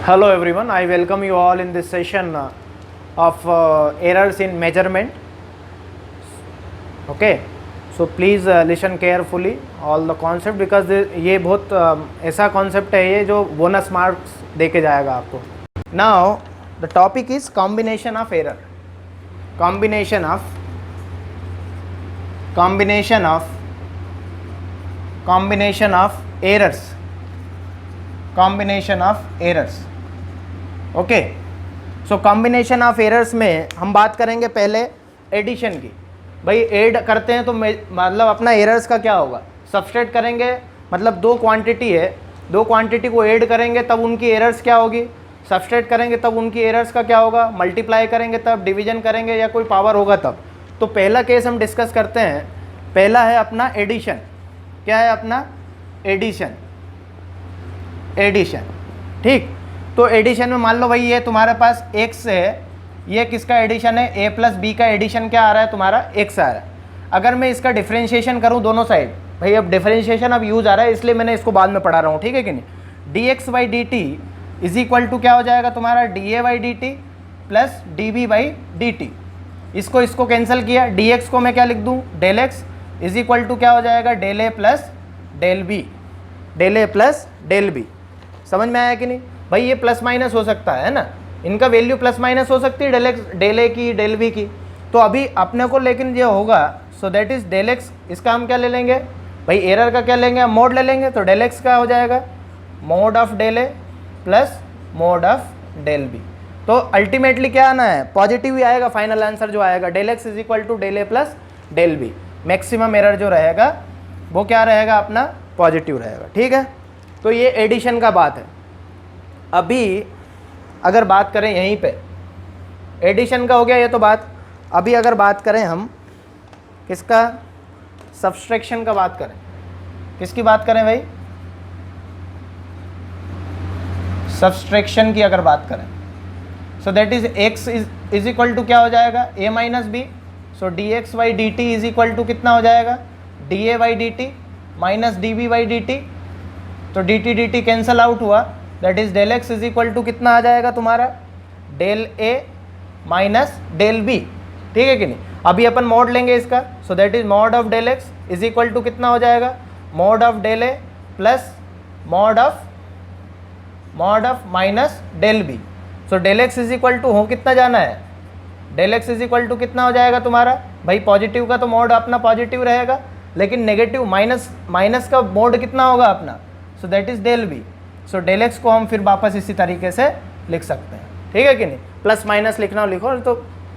Hello everyone, I welcome you all in this session of errors in measurement. Okay, so please listen carefully all the concept because ये बहुत ऐसा concept है ये जो bonus marks दे के जाएगा आपको. Now the topic is combination of error. Combination of errors. Okay, so combination of errors में हम बात करेंगे पहले एडिशन की. भाई ऐड करते हैं तो मतलब अपना एरर्स का क्या होगा, सब्सट्रैक्ट करेंगे, मतलब दो क्वांटिटी है, दो क्वांटिटी को ऐड करेंगे तब उनकी एरर्स क्या होगी, सब्सट्रैक्ट करेंगे तब उनकी एरर्स का क्या होगा, मल्टीप्लाई करेंगे तब, डिवीजन करेंगे या कोई पावर होगा तब. तो पहला केस हम डिस्कस करते हैं, पहला है अपना एडिशन. क्या है अपना एडिशन. ठीक, तो एडिशन में मान लो भाई ये तुम्हारे पास x है, ये किसका एडिशन है, a प्लस बी का एडिशन क्या आ रहा है तुम्हारा x आ रहा है. अगर मैं इसका डिफरेंशिएशन करूं दोनों साइड, भाई अब डिफरेंशिएशन अब यूज आ रहा है इसलिए मैंने इसको बाद में पढ़ा रहा हूँ, ठीक है कि नहीं. dx by d t is equal to क्या हो जाएगा तुम्हारा dA by d t plus dB by d t. इसको कैंसिल किया, dx को मैं क्या लिख दूँ, del x is equal to क्या हो जाएगा del a plus del b. समझ में आया कि नहीं भाई. ये प्लस माइनस हो सकता है ना, इनका वैल्यू प्लस माइनस हो सकती है, डेल ए की डेल बी की. तो अभी अपने को लेकिन ये होगा, so that is del x. इसका हम क्या ले लेंगे भाई, एरर का क्या लेंगे, मोड ले लेंगे. तो डेल एक्स का हो जाएगा mod of del a plus mod of del b. तो अल्टीमेटली क्या आना है, पॉजिटिव ही आएगा. फाइनल आंसर जो आएगा del x is equal to del a plus del b. Maximum error जो रहेगा वो क्या रहेगा अपना, पॉजिटिव रहेगा. ठीक है, तो ये एडिशन का बात है. अभी अगर बात करें यहीं पे एडिशन का हो गया ये तो बात. अभी अगर बात करें हम किसका, सब्सट्रैक्शन का बात करें, किसकी बात करें भाई, सब्सट्रैक्शन की अगर बात करें, so that is x is equal to क्या हो जाएगा a minus b. So dx by d t is equal to कितना हो जाएगा dA by d t minus dB by d t. तो dt कैंसल आउट हुआ, that is del x is equal to कितना आ जाएगा तुम्हारा del a minus del b. ठीक है कि नहीं. अभी अपन मॉड लेंगे इसका, so that is mod of del x is equal to कितना हो जाएगा mod of del a plus mod of minus del b. So del x is equal to हो कितना जाना है, del x is equal to कितना हो जाएगा तुम्हारा भाई, पॉजिटिव का तो मोड अपना पॉजिटिव रहेगा, लेकिन नेगेटिव माइनस का मोड कितना होगा अपना, so that is del b. So del x को हम फिर वापस इसी तरीके से लिख सकते हैं. ठीक है कि नहीं, प्लस माइनस लिखना लिखो तो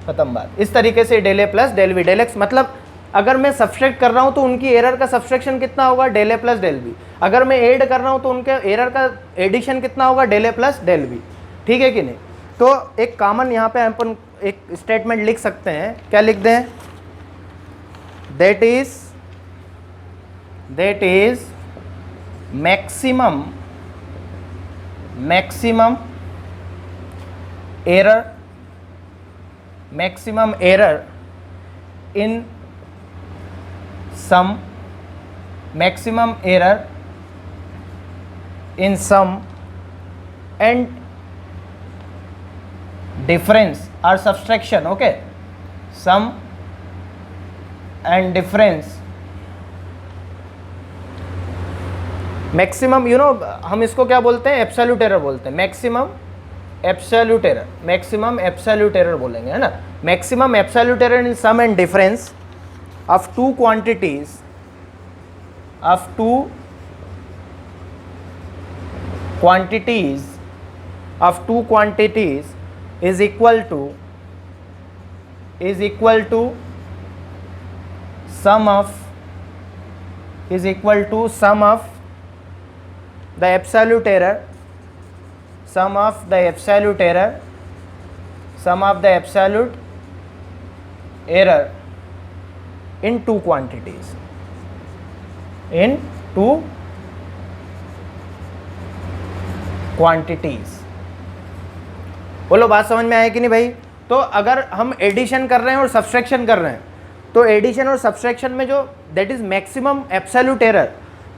खत्म बात. इस तरीके से del a plus del b. Del x मतलब अगर मैं सब्सट्रैक्ट कर रहा हूँ तो उनकी एरर का सब्सट्रैक्शन कितना होगा del a plus del B. अगर मैं ऐड कर रहा हूँ तो उनके एरर का एडिशन कितना होगा del a plus del b. ठीक है कि नहीं. तो एक कॉमन यहाँ पे अपन एक स्टेटमेंट लिख सकते हैं, क्या लिख दें, that is maximum error in sum and difference or subtraction. okay, sum and difference. Maximum हम इसको क्या बोलते हैं, एब्सोल्यूट एरर बोलते हैं. मैक्सिमम एब्सोल्यूट एरर बोलेंगे, है ना. Maximum absolute error in sum and difference of two quantities is equal to sum of the absolute error in two quantities. बोलो बात समझ में आया कि नहीं भाई. तो अगर हम एडिशन कर रहे हैं और सब्सट्रैक्शन कर रहे हैं, तो एडिशन और सब्सट्रैक्शन में जो that is maximum absolute error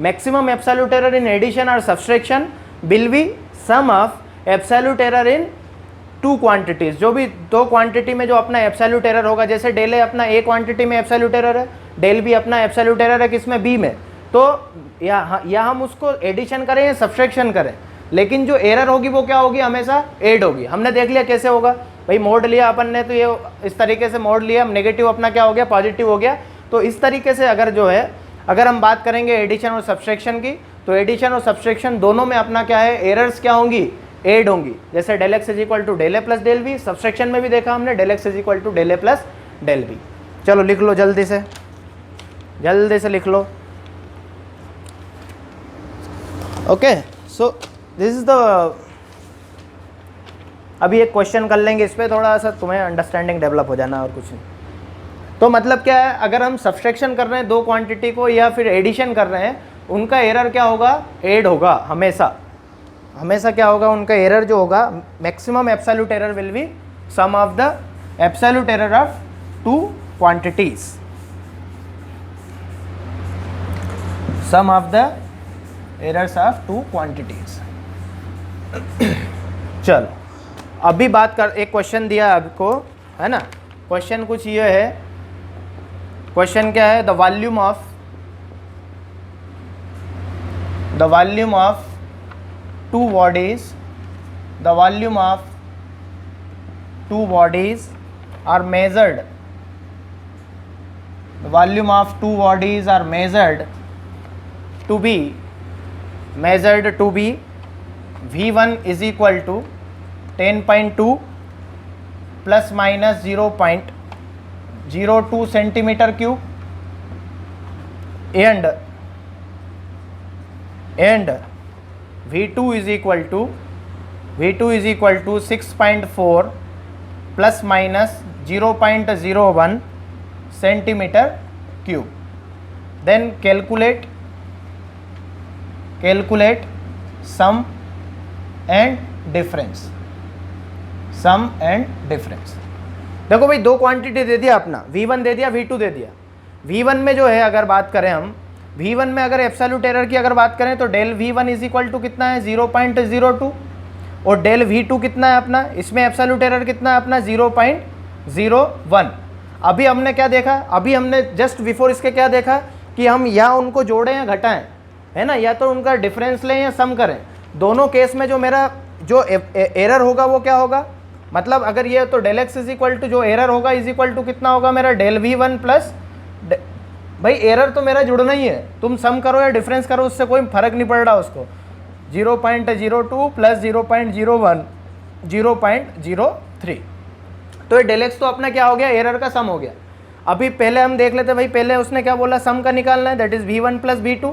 in addition or subtraction will be sum of absolute error in two quantities, जो भी दो क्वांटिटी में जो अपना एब्सोल्यूट एरर होगा, जैसे डेल ए अपना ए क्वांटिटी में एब्सोल्यूट एरर है, डेल बी अपना एब्सोल्यूट एरर है किसमें, बी में, तो या हम उसको एडिशन करें या सब्सट्रैक्शन करें, लेकिन जो एरर होगी वो क्या होगी, हमेशा ऐड होगी। हमने देख लिया कैसे होगा भाई, मोड लिया अपन ने, तो ये इस तरीके से मोड लिया, नेगेटिव अपना क्या हो गया, पॉजिटिव हो गया। तो इस तरीके से अगर जो है, अगर हम बात करेंगे एडिशन और सब्सट्रैक्शन की, तो एडिशन और सब्सट्रैक्शन दोनों में अपना क्या है, एरर्स क्या होंगी, ऐड होंगी। जैसे del x is equal to del a plus del b, subtraction में भी देखा हमने del x is equal to del a plus del b. चलो लिख लो जल्दी से लिख लो। Okay, so this is the, अभी एक क्वेश्चन कर लेंगे इस पर, थोड़ा सा तुम्हें अंडरस्टैंडिंग डेवलप हो जाना और कुछ नहीं। तो मतलब क्या है, अगर हम सब्सट्रैक्शन कर रहे हैं दो क्वांटिटी को या फिर एडिशन कर रहे हैं, उनका एरर क्या होगा, ऐड होगा हमेशा क्या होगा, उनका एरर जो होगा, maximum absolute error will be sum of the absolute error of two quantities, sum of the errors of two quantities. चलो अभी बात कर, एक क्वेश्चन दिया आपको है ना, क्वेश्चन कुछ ये है, क्वेश्चन क्या है, the volume of two bodies, the volume of two bodies are measured, the volume of two bodies are measured to be V1 is equal to 10.2 plus minus 0.02 centimeter cube and V2 is equal to 6.4 plus minus 0.01 centimeter cube. Then calculate sum and difference. देखो भाई, दो quantity दे दिया अपना, V1 दे दिया, V2 दे दिया। V1 में जो है अगर बात करें हम, V1 में अगर एब्सोल्यूट एरर की अगर बात करें तो del V1 is equal to कितना है, 0.02, और डेल V2 कितना है अपना, इसमें एब्सोल्यूट एरर कितना है अपना, 0.01। अभी हमने क्या देखा, अभी हमने जस्ट बिफोर इसके क्या देखा कि हम या उनको जोड़ें या घटाएं, है ना, या तो उनका डिफरेंस लें या सम करें। दोनों केस में जो मेरा जो एरर होगा वो क्या होगा, मतलब अगर ये तो del x is equal to जो एरर होगा इज इक्वल टू कितना होगा मेरा, डेल V1 प्लस, भाई एरर तो मेरा जुड़ना ही है, तुम सम करो या डिफरेंस करो उससे कोई फर्क नहीं पड़ रहा उसको, 0.02 प्लस 0.01 0.03। तो ये डेल एक्स तो अपना क्या हो गया, एरर का सम हो गया। अभी पहले हम देख लेते भाई, पहले उसने क्या बोला, सम का निकालना है, that is V1 plus V2,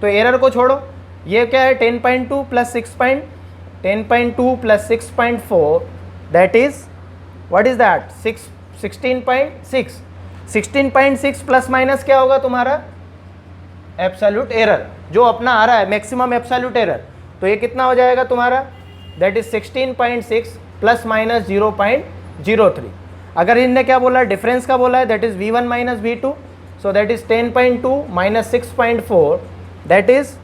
तो एरर को छोड़ो, ये क्या है 10.2 plus 6.4 that is what is that 16.6 plus minus क्या होगा तुम्हारा, एब्सोल्यूट एरर जो अपना आ रहा है, मैक्सिमम एब्सोल्यूट एरर, तो ये कितना हो जाएगा तुम्हारा, दैट इज 16.6 प्लस माइनस 0.03। अगर इनने क्या बोला, डिफरेंस का बोला है, that is V1 minus V2, so that is 10.2 minus 6.4 that is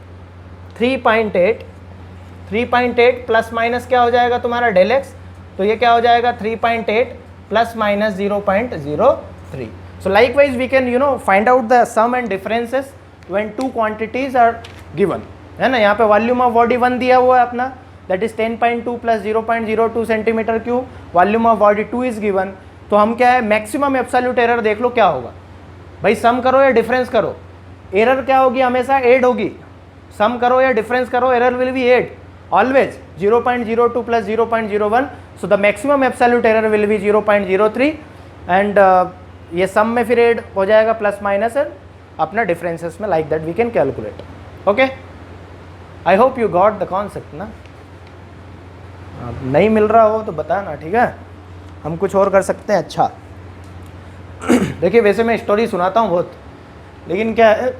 3.8 plus minus क्या हो जाएगा तुम्हारा डेल एक्स, तो ये क्या हो जाएगा 3.8 plus minus 0.03। So likewise we can find out the sum and differences when two quantities are given, है ना। यहाँ पे वॉल्यूम ऑफ बॉडी 1 दिया हुआ है अपना, that is 10.2 plus 0.02 centimetre cube, volume of body 2 is given. तो हम क्या है, मैक्सिमम एब्सोल्यूट एरर देख लो क्या होगा भाई, सम करो या डिफरेंस करो, एरर क्या होगी, हमेशा ऐड होगी, सम करो या डिफरेंस करो, error will be add always, 0.02 plus 0.01, so the maximum absolute error will be 0.03 and ये सम में फिर ऐड हो जाएगा प्लस माइनस एंड अपना डिफरेंसेस में, like that we can calculate. Okay, I hope you got the concept ना। नहीं मिल रहा हो तो बताना, ठीक है, हम कुछ और कर सकते हैं। अच्छा देखिए, वैसे मैं स्टोरी सुनाता हूँ बहुत, लेकिन क्या है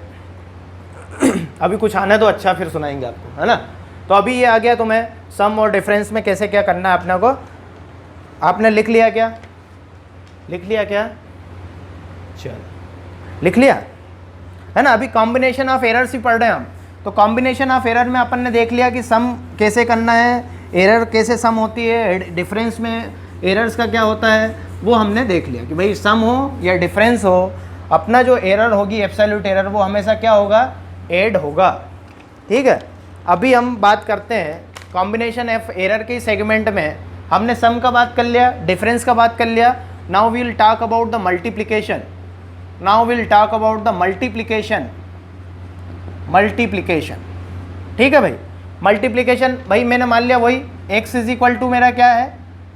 अभी कुछ आने दो, अच्छा फिर सुनाएंगे आपको, है ना। तो अभी ये आ गया तुम्हें सम और डिफरेंस में कैसे क्या करना है अपने को, आपने लिख लिया क्या, चलो लिख लिया, है ना। अभी कॉम्बिनेशन ऑफ एरर्स ही पढ़ रहे हैं हम, तो कॉम्बिनेशन ऑफ एरर में अपन ने देख लिया कि सम कैसे करना है, एरर कैसे सम होती है, डिफरेंस में एरर्स का क्या होता है वो हमने देख लिया कि भाई सम हो या डिफरेंस हो, अपना जो एरर होगी एब्सोल्यूट एरर वो हमेशा क्या होगा, ऐड होगा। ठीक है, अभी हम बात करते हैं कॉम्बिनेशन ऑफ एरर के सेगमेंट में हमने सम का बात कर लिया, डिफरेंस का बात कर लिया। Now we will talk about the multiplication. Now we will talk about the multiplication. ठीक है भाई, मल्टीप्लिकेशन भाई मैंने मान लिया वही x इज इक्वल टू मेरा क्या है,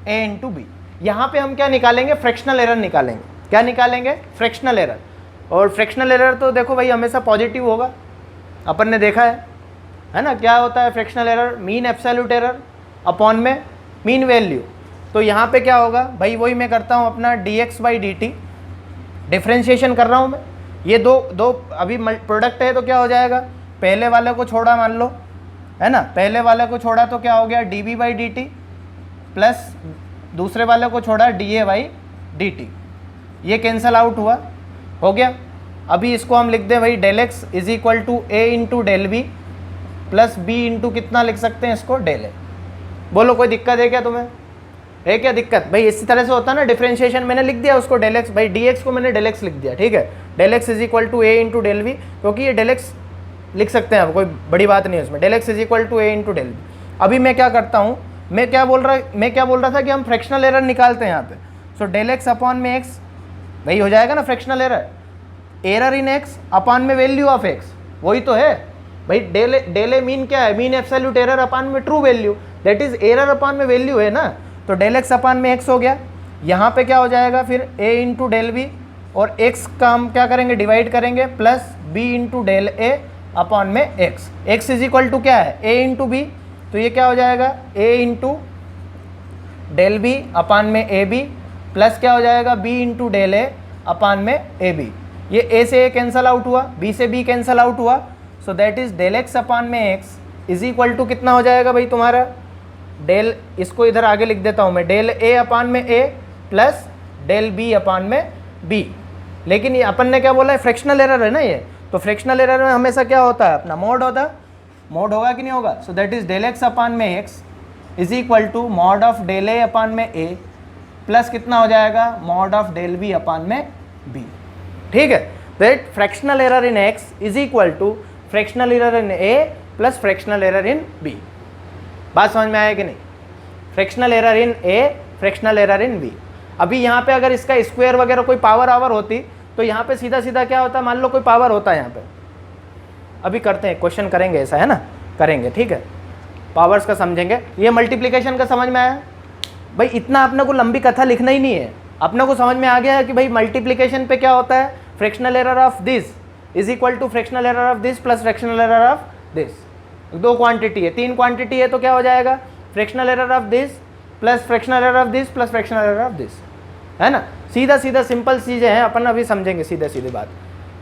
a इंटू बी। यहाँ पर हम क्या निकालेंगे, फ्रैक्शनल एरर निकालेंगे। क्या निकालेंगे, फ्रैक्शनल एरर। और फ्रैक्शनल एरर तो देखो भाई हमेशा पॉजिटिव होगा, अपन ने देखा है ना। क्या होता है fractional error, mean absolute error upon में मीन वैल्यू। तो यहाँ पे क्या होगा भाई, वही मैं करता हूँ अपना dx बाई dt, डिफ्रेंशिएशन कर रहा हूँ मैं। ये दो अभी प्रोडक्ट है तो क्या हो जाएगा, पहले वाले को छोड़ा मान लो, है ना, पहले वाले को छोड़ा तो क्या हो गया db बाई dt प्लस दूसरे वाले को छोड़ा da बाई dt, ये कैंसल आउट हुआ, हो गया। अभी इसको हम लिख दें भाई del x is equal to a into del b plus b into कितना लिख सकते हैं इसको, डेल ए। बोलो कोई दिक्कत है क्या तुम्हें, है क्या दिक्कत भाई। इसी तरह से होता है ना डिफरेंशिएशन, मैंने लिख दिया उसको डेल एक्स भाई, डी एक्स को मैंने डेल एक्स लिख दिया। ठीक है, del x is equal to a into del b, क्योंकि ये डेल एक्स लिख सकते हैं आप, कोई बड़ी बात नहीं है उसमें। Del x is equal to a into del b. अभी मैं क्या करता हूँ, मैं क्या बोल रहा था कि हम फ्रैक्शनल एरर निकालते हैं यहाँ पे। सो डेल एक्स अपॉन में एक्स वही हो जाएगा ना fractional error, error in x upon में वैल्यू ऑफ एक्स, वही तो है भाई। डेल ए मीन क्या है, मीन एब्सोल्यूट एरर अपॉन में true value, that is error upon में वैल्यू है ना। तो डेल एक्स अपॉन में एक्स हो गया। यहाँ पे क्या हो जाएगा फिर a इंटू डेल बी, और x का हम क्या करेंगे, डिवाइड करेंगे, plus b into del a upon में x। x is equal to क्या है, a इंटू बी, तो ये क्या हो जाएगा a into del b upon में ए बी, प्लस क्या हो जाएगा b into del a upon में ए बी। ये a से a कैंसल आउट हुआ, b से b कैंसल आउट हुआ। So that is del x upon में x इज इक्वल टू कितना हो जाएगा भाई तुम्हारा, डेल, इसको इधर आगे लिख देता हूँ मैं, डेल ए अपॉन में a plus del b upon में बी। लेकिन ये अपन ने क्या बोला है, फ्रैक्शनल एरर है ना ये, तो फ्रैक्शनल एरर में हमेशा क्या होता है, अपना मॉड होता, मॉड होगा कि नहीं होगा। So that is del x upon में x is equal to mod of del a upon में ए प्लस कितना हो जाएगा, mod of del b upon में बी। ठीक है, that fractional error in x is equal to fractional error in a plus fractional error in b. बात समझ में आया कि नहीं, fractional error in a, fractional error in b. अभी यहाँ पे अगर इसका स्क्वायर वगैरह कोई पावर आवर होती तो यहाँ पे सीधा सीधा क्या होता, मान लो कोई पावर होता है यहाँ पे, अभी करते हैं क्वेश्चन करेंगे ऐसा, है ना, करेंगे। ठीक है, पावर्स का समझेंगे। ये मल्टीप्लिकेशन का समझ में आया भाई, इतना अपने को लंबी कथा लिखना ही नहीं है, अपने को समझ में आ गया है कि भाई मल्टीप्लिकेशन पे क्या होता है, fractional error of this is equal to fractional error of this plus fractional error of this. दो क्वांटिटी है, तीन क्वांटिटी है, तो क्या हो जाएगा, fractional error of this plus fractional error of this plus fractional error of this, है ना। सीधा सीधा सिंपल चीज़ें हैं, अपन अभी समझेंगे सीधे सीधे बात।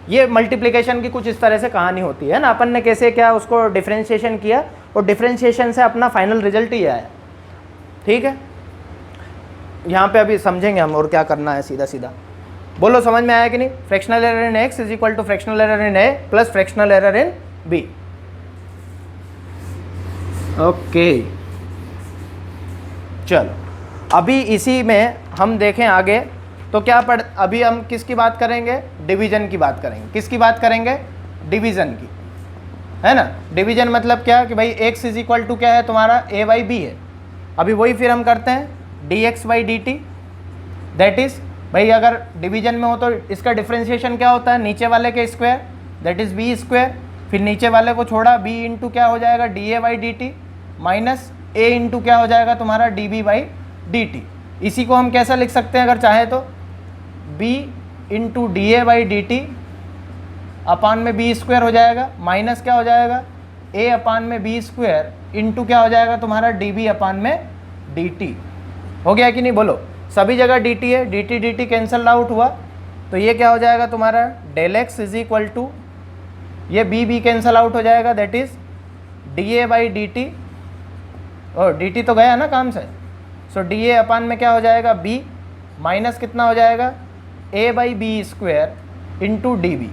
ये मल्टीप्लिकेशन की कुछ इस तरह से कहानी होती है ना, अपन ने कैसे क्या उसको डिफ्रेंशिएशन किया और डिफ्रेंशिएशन से अपना फाइनल रिजल्ट ही आया। ठीक है, यहाँ पे अभी समझेंगे हम और क्या करना है, सीधा सीधा बोलो, समझ में आया कि नहीं। Fractional error in x is equal to fractional error in a plus fractional error in b. Okay, चलो अभी इसी में हम देखें आगे तो क्या अभी हम किसकी बात करेंगे, डिवीजन की बात करेंगे। किसकी बात करेंगे, डिवीजन की, है ना। डिवीजन मतलब क्या कि भाई x इज इक्वल टू क्या है तुम्हारा, a बाई बी है। अभी वही फिर हम करते हैं dx by d T, that is भाई अगर डिवीजन में हो तो इसका डिफ्रेंशिएशन क्या होता है, नीचे वाले के square, that is b square, फिर नीचे वाले को छोड़ा b इंटू क्या हो जाएगा d a by d t minus a into क्या हो जाएगा तुम्हारा d b by d t. इसी को हम कैसा लिख सकते हैं अगर चाहे तो, b into d a by d t upon में बी स्क्वायर हो जाएगा, माइनस क्या हो जाएगा a अपान में बी स्क्वायर इंटू क्या हो जाएगा तुम्हारा डी बी अपान में डी टी। हो गया कि नहीं, बोलो। सभी जगह डी टी है, डी टी कैंसल आउट हुआ, तो ये क्या हो जाएगा तुम्हारा del x is equal to, ये बी कैंसल आउट हो जाएगा, that is d a by d t, और डी टी तो गया ना काम से। सो डी ए अपान में क्या हो जाएगा बी माइनस कितना हो जाएगा a by b square into d b.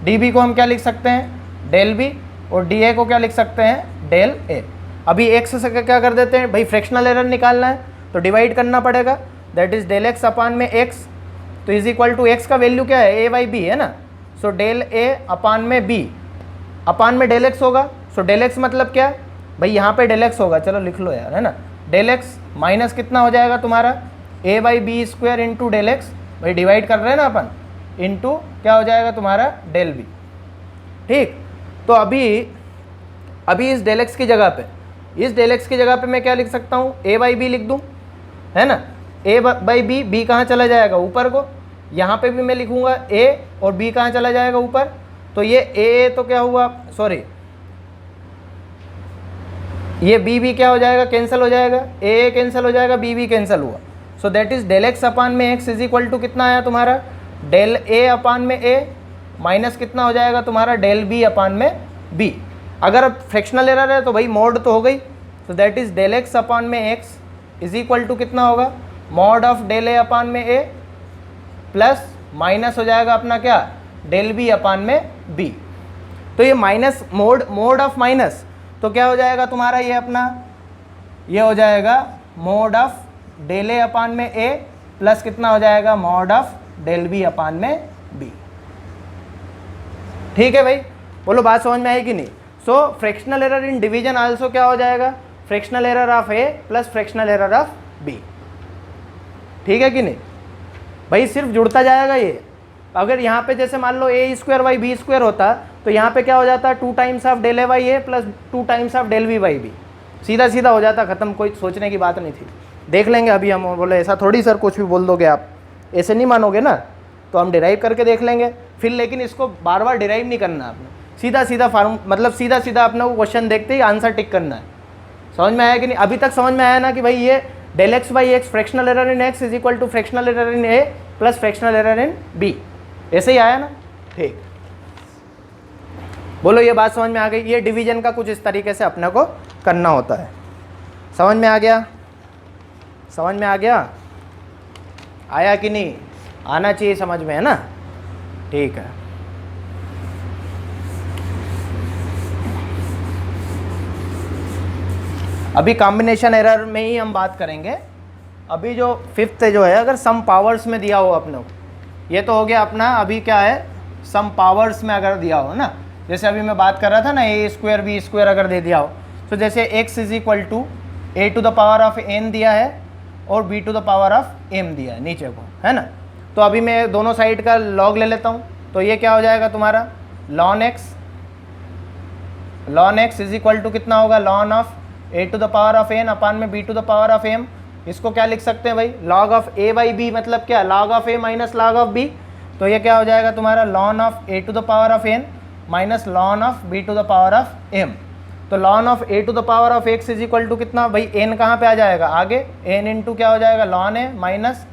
D b को हम क्या लिख सकते हैं, डेल बी, और डी ए को क्या लिख सकते हैं, डेल ए। अभी एक्स से क्या कर देते हैं भाई, फ्रैक्शनल एरर निकालना है तो डिवाइड करना पड़ेगा, that is del x upon में एक्स, तो इज इक्वल टू एक्स का वैल्यू क्या है, ए बाई बी है ना, सो डेल ए अपान में बी अपान में डेल एक्स होगा, सो डेल एक्स मतलब क्या भाई, यहाँ पे डेल एक्स होगा, चलो लिख लो यार, है ना, डेल एक्स माइनस कितना हो जाएगा तुम्हारा a by b square into del x, भाई डिवाइड कर रहे हैं ना अपन, इंटू क्या हो जाएगा तुम्हारा डेल बी। ठीक, तो अभी इस डेल एक्स की जगह पे, इस डेल एक्स की जगह पे मैं क्या लिख सकता हूँ, ए बाई बी लिख दूँ, है ना, ए बाई बी, बी कहाँ चला जाएगा ऊपर को, यहाँ पे भी मैं लिखूँगा ए और बी कहाँ चला जाएगा ऊपर, तो ये ए तो क्या हुआ, सॉरी ये बी बी क्या हो जाएगा, कैंसिल हो जाएगा, ए कैंसिल हो जाएगा, बी बी कैंसिल हुआ, so that is del x upon में एक्स इज इक्वल टू कितना आया तुम्हारा, डेल ए अपान में ए माइनस कितना हो जाएगा तुम्हारा, डेल बी अपान में बी। अगर अब फ्रैक्शनल एरर है तो भाई मॉड तो हो गई, तो that is del x upon में एक्स इज इक्वल टू कितना होगा, mod of del A upon में ए प्लस माइनस हो जाएगा अपना क्या, डेल बी अपान में बी। तो ये माइनस मोड ऑफ माइनस, तो क्या हो जाएगा तुम्हारा ये अपना, ये हो जाएगा mod of del A upon में ए प्लस कितना हो जाएगा, मॉड ऑफ डेल बी अपान में बी। ठीक है भाई, बोलो बात समझ में आई कि नहीं। So fractional error in division also क्या हो जाएगा, fractional error of a plus fractional error of b. ठीक है कि नहीं भाई, सिर्फ जुड़ता जाएगा ये। अगर यहाँ पे जैसे मान लो a square by b square होता तो यहाँ पे क्या हो जाता, 2 times of del a by a plus 2 times of del b by b, सीधा सीधा हो जाता, खत्म, कोई सोचने की बात नहीं थी। देख लेंगे अभी हम, बोले ऐसा थोड़ी सर कुछ भी बोल दोगे आप, ऐसे नहीं मानोगे ना, तो हम डिराइव करके देख लेंगे फिर, लेकिन इसको बार बार डिराइव नहीं करना आपने, सीधा सीधा फार्म मतलब सीधा सीधा अपना वो क्वेश्चन देखते ही आंसर टिक करना है। समझ में आया कि नहीं, अभी तक समझ में आया ना कि भाई ये del x by x fractional error in x is equal to fractional error in a plus fractional error in b, ऐसे ही आया ना। ठीक, बोलो ये बात समझ में आ गई। ये डिवीजन का कुछ इस तरीके से अपने को करना होता है। समझ में आ गया, समझ में आ गया, आया कि नहीं, आना चाहिए समझ में, है ना। ठीक है, अभी कॉम्बिनेशन एरर में ही हम बात करेंगे। अभी जो फिफ्थ जो है, अगर सम पावर्स में दिया हो अपने को, ये तो हो गया अपना, अभी क्या है सम पावर्स में अगर दिया हो ना, जैसे अभी मैं बात कर रहा था ना, ए स्क्वायर बी स्क्वायर अगर दे दिया हो, तो जैसे x is equal to a to the power of n दिया है और b to the power of m दिया है नीचे को, है ना। तो अभी मैं दोनों साइड का लॉग ले लेता हूँ, तो ये क्या हो जाएगा तुम्हारा ln x is equal to कितना होगा, ln of a to the power of n upon में b to the power of m। इसको क्या लिख सकते हैं भाई, log of a by b, मतलब क्या, log of a minus log of b, तो ये क्या हो जाएगा तुम्हारा ln of a to the power of n minus ln of b to the power of m। तो ln of a to the power of x is equal to कितना भाई, n कहाँ पे आ जाएगा आगे, n इंटू क्या हो जाएगा ln a minus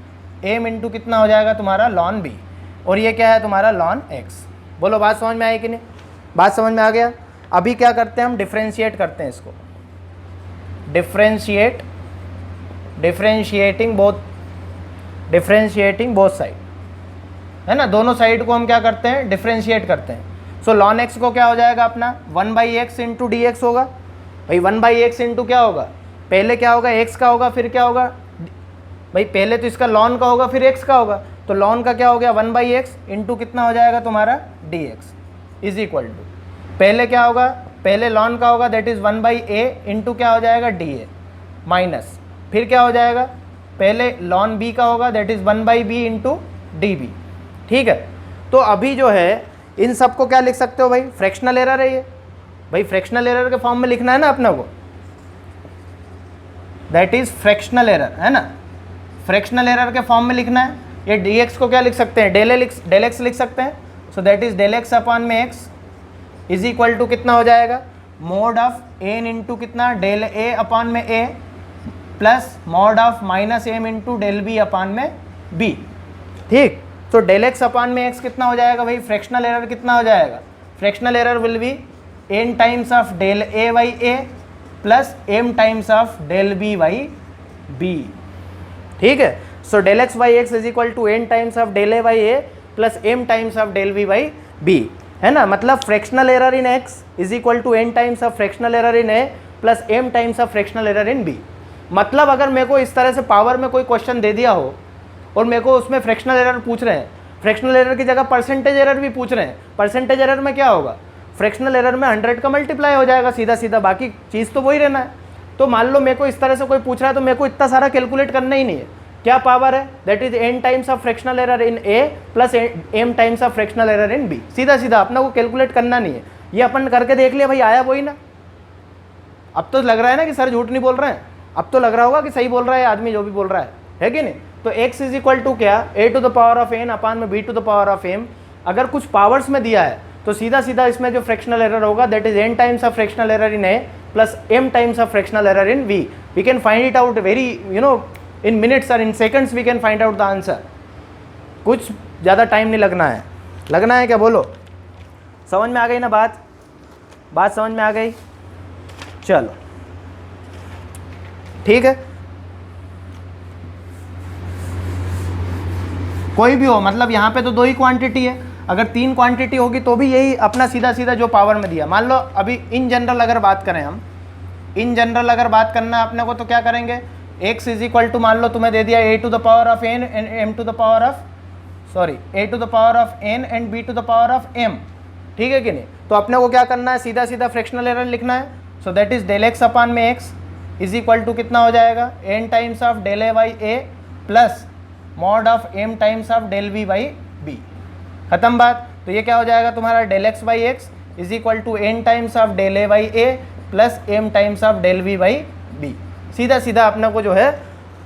m into कितना हो जाएगा तुम्हारा ln b, और ये क्या है तुम्हारा ln x। बोलो बात समझ में आई कि नहीं, बात समझ में आ गया। अभी क्या करते हैं हम, डिफ्रेंशिएट करते हैं इसको, डिफ्रेंशिएटिंग बोथ साइड, है ना, दोनों साइड को हम क्या करते हैं, डिफ्रेंशिएट करते हैं। सो ln x को क्या हो जाएगा अपना 1/x इंटू डी एक्स होगा भाई, 1/x इंटू क्या होगा, पहले क्या होगा x का होगा, फिर क्या होगा भाई, पहले तो इसका ln का होगा फिर x का होगा, तो ln का क्या हो गया 1/x इंटू कितना हो जाएगा तुम्हारा dx इज इक्वल टू, पहले क्या होगा, पहले ln का होगा दैट इज 1/a इंटू क्या हो जाएगा dA माइनस, फिर क्या हो जाएगा, पहले ln b का होगा that is 1/b into db। ठीक है, तो अभी जो है इन सबको क्या लिख सकते हो भाई, फ्रैक्शनल एरर है ये भाई, फ्रैक्शनल एरर के फॉर्म में लिखना है ना अपने को, दैट इज फ्रैक्शनल एरर, है ना, फ्रैक्शनल एरर के फॉर्म में लिखना है। ये dx को क्या लिख सकते हैं, डेल एक्स लिख सकते हैं, so that is del x upon में x इज इक्वल टू कितना हो जाएगा, मोड ऑफ n इंटू कितना डेल a अपान में a plus mod of minus m into del b upon में b। ठीक, तो डेल एक्स अपान में x कितना हो जाएगा भाई, फ्रैक्शनल एरर कितना हो जाएगा, fractional error will be n times of del a by a plus m times of del b by b। ठीक है, so del x by x is equal to n times of del a by a plus m times of del b by b, है ना, मतलब fractional error in x is equal to n times of fractional error in a plus m times of fractional error in b. मतलब अगर मेरे को इस तरह से पावर में कोई क्वेश्चन दे दिया हो और मेरे को उसमें फ्रैक्शनल एरर पूछ रहे हैं, फ्रैक्शनल एरर की जगह परसेंटेज एरर भी पूछ रहे हैं, परसेंटेज एरर में क्या होगा, फ्रैक्शनल एरर में 100 का मल्टीप्लाई हो जाएगा सीधा सीधा, बाकी चीज़ तो वही रहना है। तो मान लो मेरे को इस तरह से कोई पूछ रहा है तो मेरे को इतना सारा कैलकुलेट करना ही नहीं है। क्या पावर है, that is n times of fractional error in a plus m times of fractional error in b। सीधा सीधा अपना को कैलकुलेट करना नहीं है, ये अपन करके देख लिया भाई, आया वही ना। अब तो लग रहा है ना कि सर झूठ नहीं बोल रहे हैं, अब तो लग रहा होगा कि सही बोल रहा है आदमी जो भी बोल रहा है कि नहीं। तो x इज इक्वल टू क्या, a to the power of n upon में b to the power of m। अगर कुछ पावर्स में दिया है तो सीधा सीधा इसमें जो फ्रैक्शनल एरर होगा that is n times of fractional error in a plus m times of fractional error in b। We can find it out very in minutes or in seconds we can find out the answer। कुछ ज़्यादा time नहीं लगना है, लगना है क्या बोलो, समझ में आ गई ना बात समझ में आ गई, चलो ठीक है। कोई भी हो, मतलब यहाँ पे तो 2 ही क्वांटिटी है, अगर 3 क्वांटिटी होगी तो भी यही अपना सीधा सीधा जो पावर में दिया। मान लो अभी इन जनरल अगर बात करें हम, इन जनरल अगर बात करना है अपने को तो क्या करेंगे, x इज इक्वल टू मान लो तुम्हें दे दिया a to the power of n and m to the power of a to the power of n and b to the power of m, ठीक है कि नहीं। तो अपने को क्या करना है, सीधा सीधा फ्रैक्शनल एरर लिखना है। So that is del x upon में x इज इक्वल टू कितना हो जाएगा, n times of del a by a plus mod of m times of del b by b। खत्म बात। तो ये क्या हो जाएगा तुम्हारा, del x by x is equal to n times of del a by a plus m times of del b by b। सीधा सीधा अपने को जो है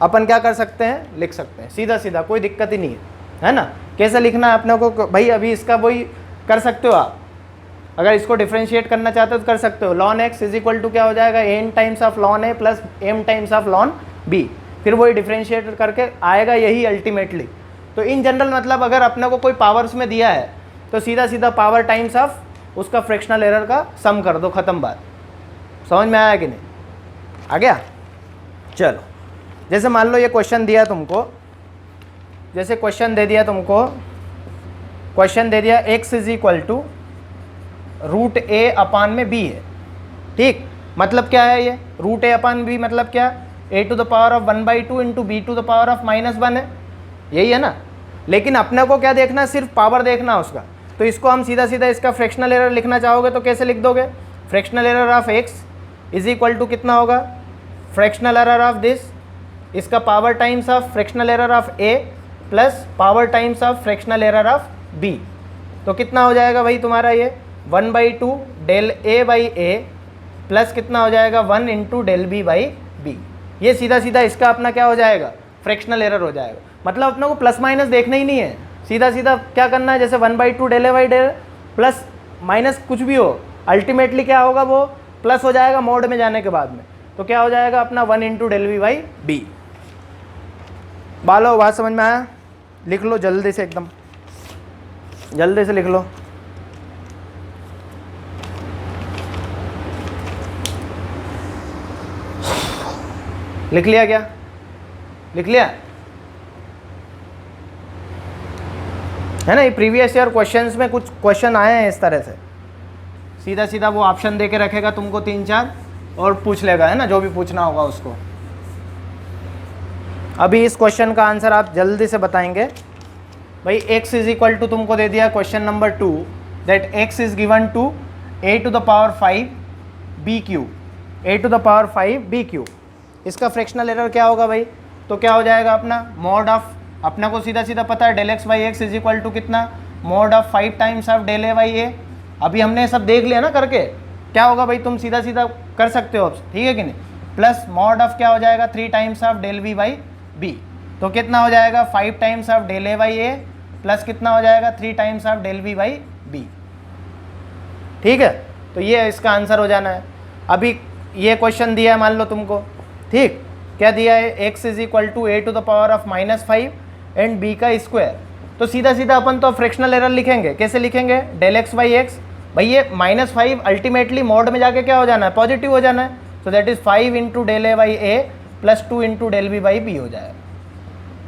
अपन क्या कर सकते हैं, लिख सकते हैं सीधा सीधा, कोई दिक्कत ही नहीं है ना। कैसे लिखना है अपने को भाई, अभी इसका वही कर सकते हो आप, अगर इसको डिफ्रेंशिएट करना चाहते हो तो कर सकते हो। Ln x is equal to क्या हो जाएगा, n times of ln a plus m times of ln b, फिर वही डिफ्रेंशिएट करके आएगा यही अल्टीमेटली। तो इन जनरल मतलब अगर अपने को कोई पावर्स में दिया है तो सीधा सीधा पावर टाइम्स ऑफ उसका फ्रैक्शनल एरर का सम कर दो, खत्म बात। समझ में आया कि नहीं, आ गया। चलो जैसे मान लो ये क्वेश्चन दिया तुमको, जैसे क्वेश्चन दे दिया तुमको, क्वेश्चन दे दिया x is equal to root a upon में b है, ठीक। मतलब क्या है ये रूट ए अपान b, मतलब क्या, a to the power of 1/2 into b to the power of -1 है, यही है ना। लेकिन अपने को क्या देखना है, सिर्फ पावर देखना उसका। तो इसको हम सीधा सीधा इसका फ्रैक्शनल एरर लिखना चाहोगे तो कैसे लिख दोगे, fractional error of x is equal to कितना होगा, फ्रैक्शनल एरर ऑफ दिस, इसका power times of fractional error of a plus power times of fractional error of b। तो कितना हो जाएगा भाई तुम्हारा ये 1/2 del a by a plus कितना हो जाएगा 1 into del b by b। ये सीधा सीधा इसका अपना क्या हो जाएगा, फ्रैक्शनल एरर हो जाएगा। मतलब अपने को प्लस माइनस देखना ही नहीं है, सीधा सीधा क्या करना है, जैसे 1/2 del a by del plus minus कुछ भी हो, अल्टीमेटली क्या होगा वो प्लस हो जाएगा मोड में जाने के बाद में। तो क्या हो जाएगा अपना 1 into del b by b. बालो बात समझ में आया, लिख लो जल्दी से, एकदम जल्दी से लिख लो। लिख लिया क्या, लिख लिया है ना। ये प्रीवियस ईयर क्वेश्चंस में कुछ क्वेश्चन आए हैं इस तरह से, सीधा सीधा वो ऑप्शन दे के रखेगा तुमको 3-4 और पूछ लेगा, है ना, जो भी पूछना होगा उसको। अभी इस क्वेश्चन का आंसर आप जल्दी से बताएंगे भाई। x इज इक्वल टू तुमको दे दिया question number 2 that x is given to a to the power 5 b cube, a to the power 5 b cube. इसका फ्रैक्शनल एरर क्या होगा भाई, तो क्या हो जाएगा अपना मॉड ऑफ, अपना को सीधा सीधा पता है del x by x is equal to कितना, mod of 5 times of del a by a. अभी हमने सब देख लिया ना करके, क्या होगा भाई, तुम सीधा सीधा कर सकते हो, ठीक है कि नहीं। प्लस मॉड ऑफ क्या हो जाएगा 3 times of del b by b. तो कितना हो जाएगा 5 times of del a by a plus कितना हो जाएगा 3 times of del b by b, ठीक है। तो ये इसका आंसर हो जाना है। अभी ये क्वेश्चन दिया है मान लो तुमको, ठीक, क्या दिया है, x is equal to a to the power of -5 and b का स्क्वायर। तो सीधा सीधा अपन तो फ्रैक्शनल एरर लिखेंगे, कैसे लिखेंगे, डेल एक्स बाई एक्स, भाई ये -5 अल्टीमेटली मोड में जाके क्या हो जाना है, पॉजिटिव हो जाना है। So that is 5 into del a by a plus 2 into del b by b हो जाएगा,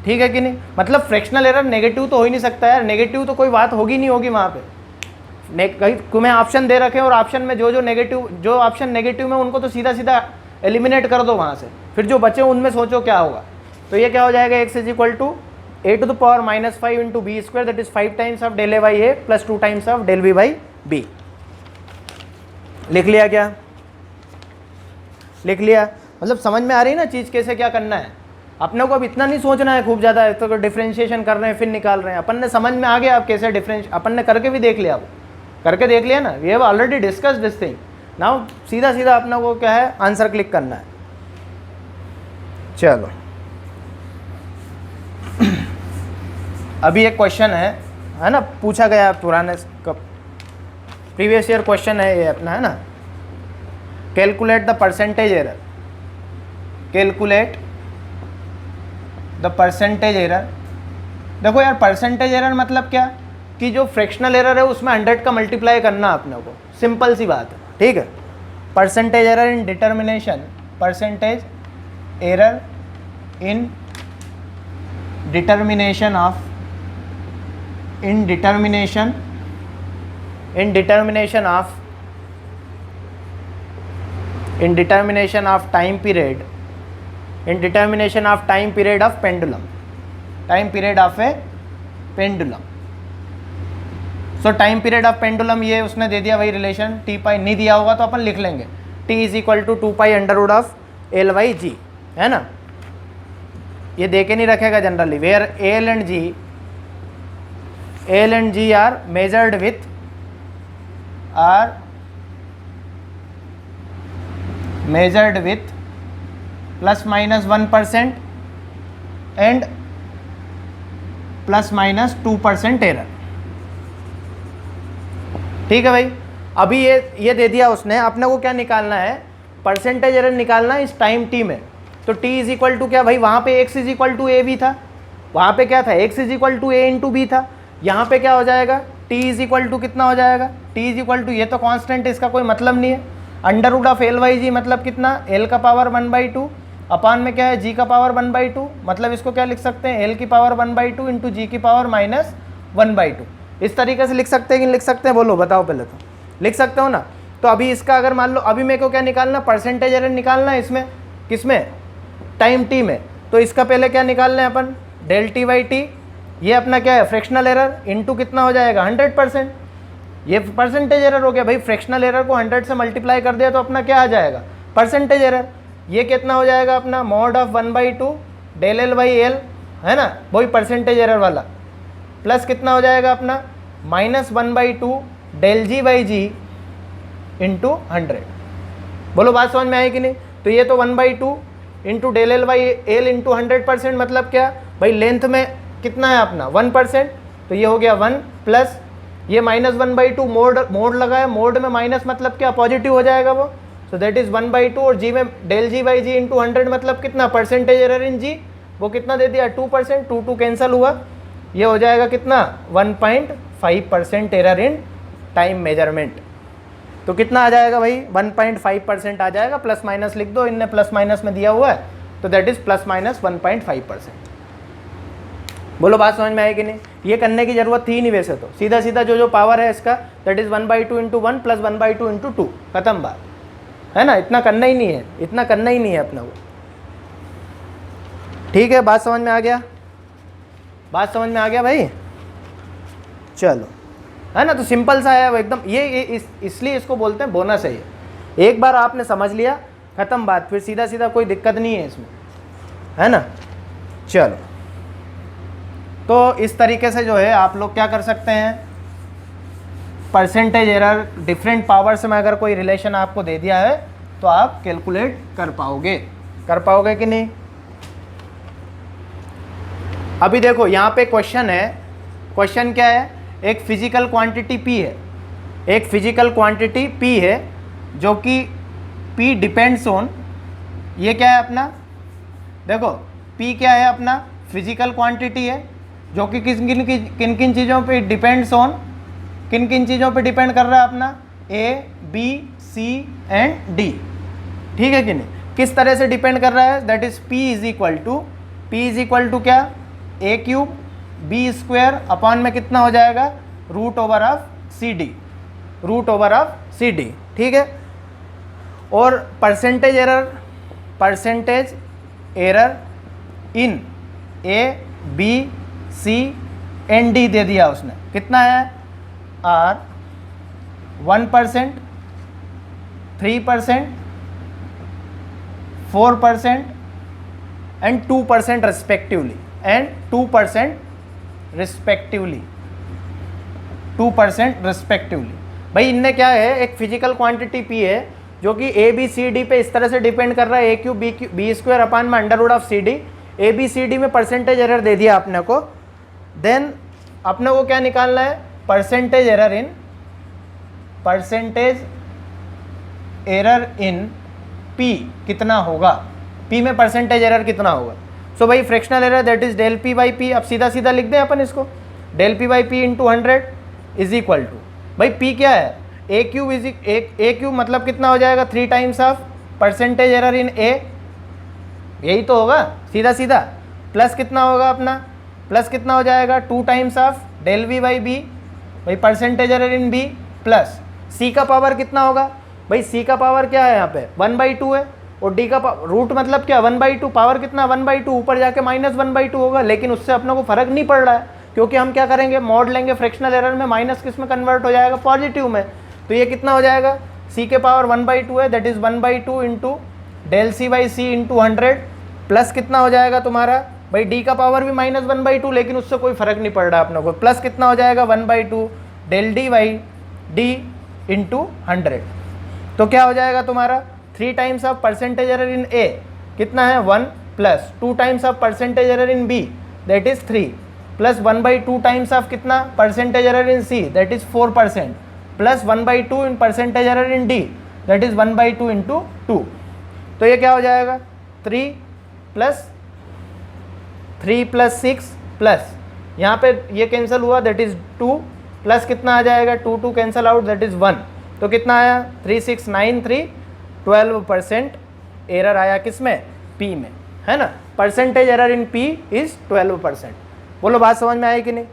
ठीक है कि नहीं। मतलब फ्रैक्शनल एरर नेगेटिव तो हो ही नहीं सकता यार, नेगेटिव तो कोई बात होगी नहीं होगी वहाँ पे। तुम्हें ऑप्शन दे रखे हैं और ऑप्शन में जो ऑप्शन नेगेटिव में उनको तो सीधा सीधा एलिमिनेट कर दो वहाँ से, फिर जो बचे उनमें सोचो क्या होगा। तो ये क्या हो जाएगा, x is equal to a to the power -5 into b square, that is 5 times of del a by a plus 2 times of del b by b. लिख लिया क्या, लिख लिया? मतलब समझ में आ रही है ना चीज़ कैसे क्या करना है। अपने को अब इतना नहीं सोचना है खूब ज़्यादा, तो डिफ्रेंशिएशन कर रहे हैं फिर निकाल रहे हैं, अपन ने समझ में आ गया अब कैसे डिफरेंस, अपन ने करके भी देख लिया, अब करके देख लिया ना, we have already discuss this thing. Now सीधा सीधा अपना को क्या है, आंसर क्लिक करना है। चलो अभी एक क्वेश्चन है ना, पूछा गया पुराने प्रीवियस ईयर क्वेश्चन है ये अपना, है ना। Calculate the percentage error, calculate the percentage error. देखो यार, परसेंटेज एरर मतलब क्या, कि जो फ्रैक्शनल एरर है उसमें 100 का मल्टीप्लाई करना अपने को, सिंपल सी बात है, ठीक है। Percentage error in determination, percentage error in determination of, in determination of time period, in determination of time period of pendulum, time period of a pendulum। so time period of pendulum ये उसने दे दिया वही relation, t पाई नहीं दिया होगा तो अपन लिख लेंगे t is equal to 2 pi under root of l by g, है ना। ये दे के नहीं रखेगा generally, where l and g are measured with ±1% and ±2% error, ठीक है भाई। अभी ये दे दिया उसने, अपने को क्या निकालना है, परसेंटेज एरर निकालना है इस टाइम t में। तो t इज इक्वल टू क्या भाई, वहाँ पे x is equal to a भी था, वहाँ पे क्या था, x is equal to a into b था। यहाँ पे क्या हो जाएगा, t इज इक्वल टू कितना हो जाएगा, t इज इक्वल टू, ये तो कांस्टेंट, इसका कोई मतलब नहीं है। Under root of l by g मतलब कितना, l का पावर 1/2 अपान में क्या है, g का पावर 1/2, मतलब इसको क्या लिख सकते हैं, l की पावर 1/2 इंटू जी की पावर -1/2। इस तरीके से लिख सकते हैं कि नहीं लिख सकते हैं, बोलो बताओ पहले तो, लिख सकते हो ना। तो अभी इसका अगर मान लो, अभी मेरे को क्या निकालना, परसेंटेज एरर निकालना है इसमें, किसमें, टाइम t में। तो इसका पहले क्या निकालना है अपन, डेल टी बाई टी, ये अपना क्या है, फ्रैक्शनल एरर इंटू कितना हो जाएगा, 100%। ये परसेंटेज एरर हो गया भाई, फ्रैक्शनल एरर को 100 से मल्टीप्लाई कर दिया तो अपना क्या आ जाएगा, परसेंटेज एरर। ये कितना हो जाएगा अपना, mod of 1/2 del l by l, है ना, वही परसेंटेज एरर वाला, प्लस कितना हो जाएगा अपना, -1/2 del g by g into 100। बोलो बात समझ में आई कि नहीं। तो ये तो 1/2 into del l by l into 100%, मतलब क्या भाई, लेंथ में कितना है अपना 1%, तो ये हो गया 1 प्लस ये -1/2 मोड लगा है, मोड में माइनस मतलब क्या, पॉजिटिव हो जाएगा वो। सो दैट इज 1/2 और जी में del g by g into 100 मतलब कितना, परसेंटेज एरर इन जी, वो कितना दे दिया 2%, 2 कैंसिल हुआ, ये हो जाएगा कितना 1.5% एरर इन टाइम मेजरमेंट। तो कितना आ जाएगा भाई, 1.5% आ जाएगा, प्लस माइनस लिख दो, इनने प्लस माइनस में दिया हुआ है, तो दैट इज +-1.5%। बोलो बात समझ में आई कि नहीं। ये करने की जरूरत थी नहीं वैसे तो, सीधा सीधा जो पावर है इसका, that is 1/2 into 1 plus 1/2 into 2, खत्म बात, है ना। इतना करना ही नहीं है, इतना करना ही नहीं है अपना को, ठीक है। बात समझ में आ गया, बात समझ में आ गया भाई, चलो, है ना। तो सिंपल सा है वो एकदम, ये इसलिए इसको बोलते हैं बोनस है ये। एक बार आपने समझ लिया, खत्म बात, फिर सीधा सीधा कोई दिक्कत नहीं है इसमें, है ना। चलो, तो इस तरीके से जो है आप लोग क्या कर सकते हैं, परसेंटेज एरर डिफरेंट पावर्स में अगर कोई रिलेशन आपको दे दिया है तो आप कैलकुलेट कर पाओगे कि नहीं। अभी देखो यहाँ पे क्वेश्चन है, क्वेश्चन क्या है, एक फिजिकल क्वांटिटी P है, एक फिजिकल क्वांटिटी P है जो कि P डिपेंड्स ऑन, ये क्या है अपना, देखो P क्या है अपना, फिजिकल क्वांटिटी है जो कि किन किन चीज़ों पे डिपेंड्स ऑन, किन किन चीज़ों पे डिपेंड कर रहा है अपना, A B C and D, ठीक है कि नहीं। किस तरह से डिपेंड कर रहा है, that is P is equal to क्या, A³ B² अपॉन में कितना हो जाएगा, √/CD। Root over of c d, ठीक है। और percentage error in a b c and d दे दिया उसने, कितना है आर 1%, 3%, 4% एंड 2% रिस्पेक्टिवली, 2% रिस्पेक्टिवली। भाई इनने क्या है, एक फिजिकल क्वांटिटी पी है जो कि ए बी सी डी पे इस तरह से डिपेंड कर रहा है, a q b square upon में under root of c d. A b c d में परसेंटेज एरर दे दिया आपने को, देन अपने को क्या निकालना है, परसेंटेज एरर इन पी कितना होगा, पी में परसेंटेज एरर कितना होगा। सो भाई fractional error that is del p by p. अब सीधा सीधा लिख दें अपन इसको, del p by p into 100 is equal to, भाई पी क्या है, ए क्यू मतलब कितना हो जाएगा 3 times of percentage error in a, यही तो होगा सीधा सीधा, प्लस कितना होगा अपना, प्लस कितना हो जाएगा 2 times of del v by b, भाई percentage error in b, plus c का पावर कितना होगा, भाई सी का पावर क्या है यहाँ पे 1/2 है, और डी का रूट मतलब क्या 1/2, पावर कितना 1/2, ऊपर जाके -1/2 होगा, लेकिन उससे अपने को फर्क नहीं पड़ रहा है क्योंकि हम क्या करेंगे, मॉड लेंगे फ्रैक्शनल एरर में, माइनस किस में कन्वर्ट हो जाएगा, पॉजिटिव में। तो ये कितना हो जाएगा, सी के पावर 1/2 है, that is 1/2 into del c by c into 100, plus कितना हो जाएगा तुम्हारा, भाई डी का पावर भी -1/2, लेकिन उससे कोई फर्क नहीं पड़ रहा अपने को, प्लस कितना हो जाएगा 1/2 del d by d into 100। तो क्या हो जाएगा तुम्हारा 3 times of percentage error in a कितना है 1, plus 2 times of percentage error in b that is 3, plus 1/2 times of कितना percentage error in c that is 4%, plus 1/2 in percentage error in d that is 1/2 into 2। तो ये क्या हो जाएगा 3 plus 6 plus यहाँ पे ये कैंसिल हुआ दैट इज 2, प्लस कितना आ जाएगा 2 कैंसिल आउट दैट इज 1, तो कितना आया 3693, 12% एरर आया किस में, पी में, है ना। Percentage error in P is 12%। बोलो बात समझ में आई कि नहीं।